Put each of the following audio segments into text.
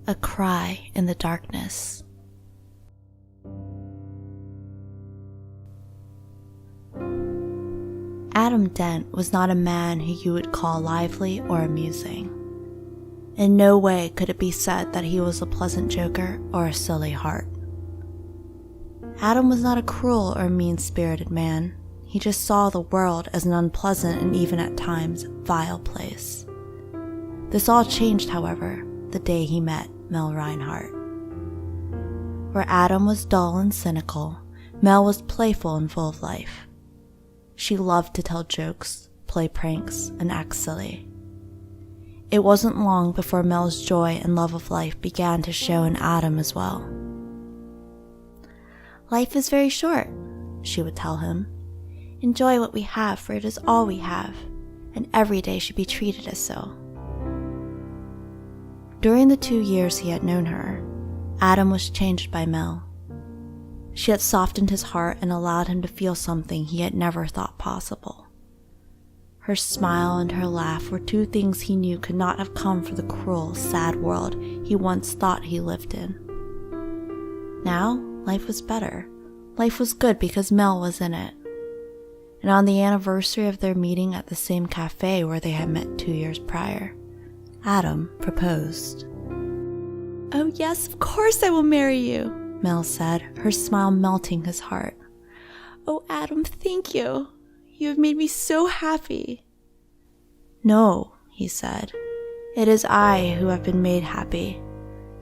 A cry in the darkness. Adam Dent was not a man who you would call lively or amusing. In no way could it be said that he was a pleasant joker or a silly heart. Adam was not a cruel or mean-spirited man. He just saw the world as an unpleasant and even at times vile place. This all changed, however, the day he met Mel Reinhardt. Where Adam was dull and cynical, Mel was playful and full of life. She loved to tell jokes, play pranks, and act silly. It wasn't long before Mel's joy and love of life began to show in Adam as well. "Life is very short," she would tell him. "Enjoy what we have, for it is all we have, and every day should be treated as so." During the 2 years he had known her, Adam was changed by Mel. She had softened his heart and allowed him to feel something he had never thought possible. Her smile and her laugh were two things he knew could not have come from the cruel, sad world he once thought he lived in. Now, life was better. Life was good because Mel was in it. And on the anniversary of their meeting at the same cafe where they had met 2 years prior, Adam proposed. "Oh yes, of course I will marry you," Mel said, her smile melting his heart. "Oh Adam, thank you. You have made me so happy." "No," he said. "It is I who have been made happy,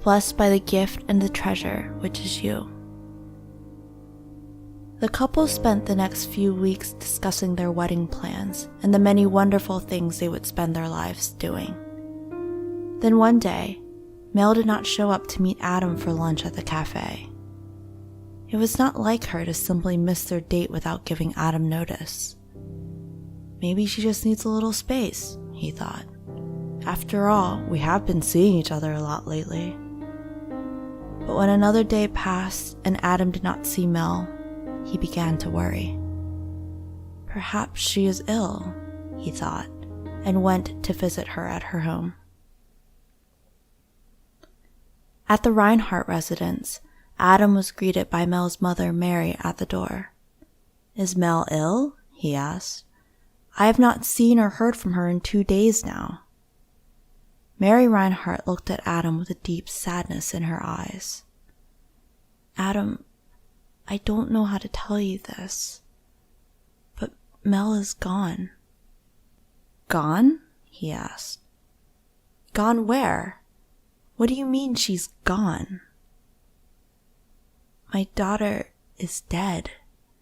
blessed by the gift and the treasure, which is you." The couple spent the next few weeks discussing their wedding plans and the many wonderful things they would spend their lives doing. Then one day, Mel did not show up to meet Adam for lunch at the cafe. It was not like her to simply miss their date without giving Adam notice. Maybe she just needs a little space, he thought. After all, we have been seeing each other a lot lately. But when another day passed and Adam did not see Mel, he began to worry. Perhaps she is ill, he thought, and went to visit her at her home. At the Reinhardt residence, Adam was greeted by Mel's mother, Mary, at the door. "Is Mel ill?" he asked. "I have not seen or heard from her in 2 days now." Mary Reinhardt looked at Adam with a deep sadness in her eyes. "Adam, I don't know how to tell you this, but Mel is gone." "Gone?" he asked. "Gone where? What do you mean she's gone?" "My daughter is dead,"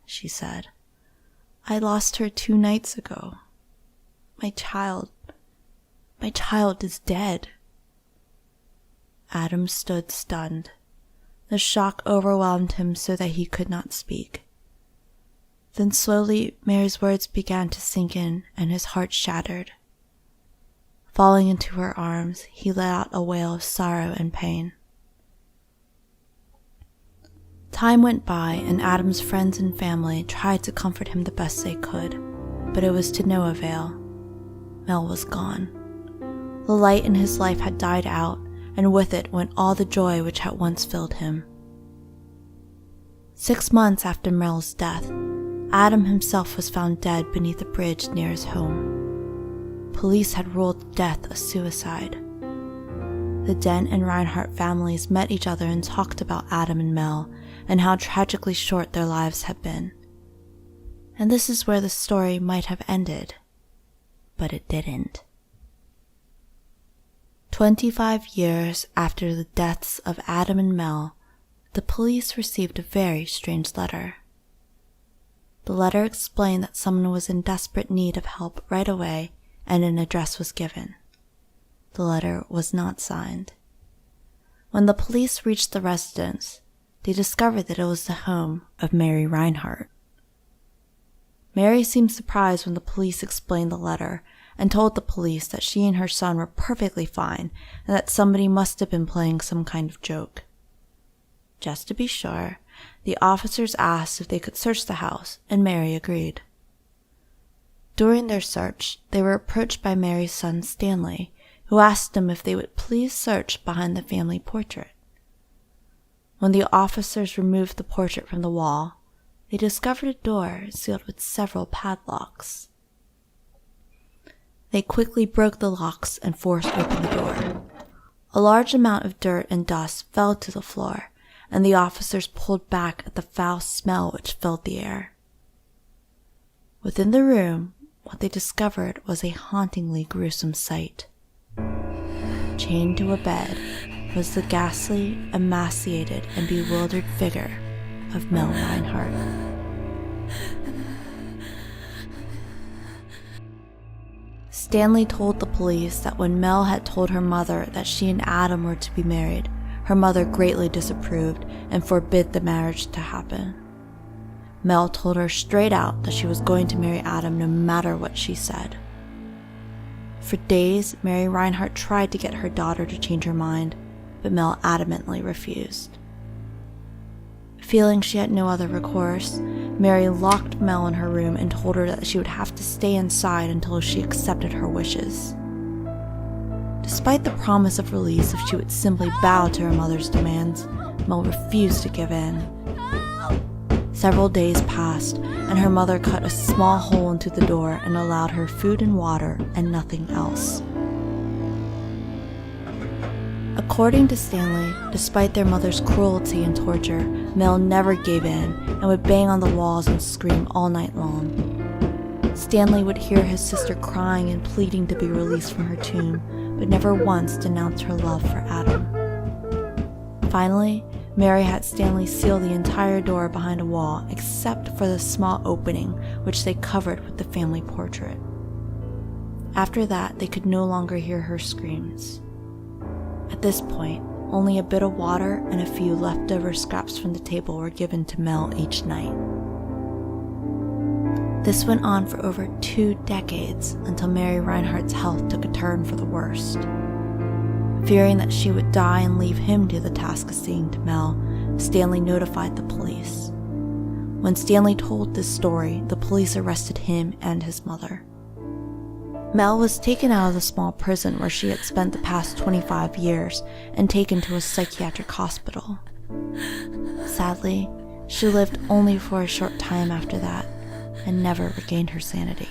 she said. "I lost her 2 nights ago. My child is dead." Adam stood stunned. The shock overwhelmed him so that he could not speak. Then slowly Mary's words began to sink in and his heart shattered. Falling into her arms, he let out a wail of sorrow and pain. Time went by and Adam's friends and family tried to comfort him the best they could, but it was to no avail. Mel was gone. The light in his life had died out, and with it went all the joy which had once filled him. 6 months after Mel's death, Adam himself was found dead beneath a bridge near his home. Police had ruled death a suicide. The Dent and Reinhardt families met each other and talked about Adam and Mel and how tragically short their lives had been. And this is where the story might have ended, but it didn't. 25 years after the deaths of Adam and Mel, the police received a very strange letter. The letter explained that someone was in desperate need of help right away and an address was given. The letter was not signed. When the police reached the residence, they discovered that it was the home of Mary Reinhardt. Mary seemed surprised when the police explained the letter and told the police that she and her son were perfectly fine and that somebody must have been playing some kind of joke. Just to be sure, the officers asked if they could search the house, and Mary agreed. During their search, they were approached by Mary's son Stanley, who asked them if they would please search behind the family portrait. When the officers removed the portrait from the wall, they discovered a door sealed with several padlocks. They quickly broke the locks and forced open the door. A large amount of dirt and dust fell to the floor, and the officers pulled back at the foul smell which filled the air. Within the room, what they discovered was a hauntingly gruesome sight. Chained to a bed was the ghastly, emaciated, and bewildered figure of Mel Reinhardt. Stanley told the police that when Mel had told her mother that she and Adam were to be married, her mother greatly disapproved and forbid the marriage to happen. Mel told her straight out that she was going to marry Adam no matter what she said. For days, Mary Reinhardt tried to get her daughter to change her mind, but Mel adamantly refused. Feeling she had no other recourse, Mary locked Mel in her room and told her that she would have to stay inside until she accepted her wishes. Despite the promise of release if she would simply bow to her mother's demands, Mel refused to give in. Several days passed, and her mother cut a small hole into the door and allowed her food and water and nothing else. According to Stanley, despite their mother's cruelty and torture, Mel never gave in and would bang on the walls and scream all night long. Stanley would hear his sister crying and pleading to be released from her tomb, but never once denounced her love for Adam. Finally, Mary had Stanley seal the entire door behind a wall except for the small opening which they covered with the family portrait. After that, they could no longer hear her screams. At this point, only a bit of water and a few leftover scraps from the table were given to Mel each night. This went on for over 2 decades until Mary Reinhardt's health took a turn for the worst. Fearing that she would die and leave him to the task of seeing to Mel, Stanley notified the police. When Stanley told this story, the police arrested him and his mother. Mel was taken out of the small prison where she had spent the past 25 years and taken to a psychiatric hospital. Sadly, she lived only for a short time after that and never regained her sanity.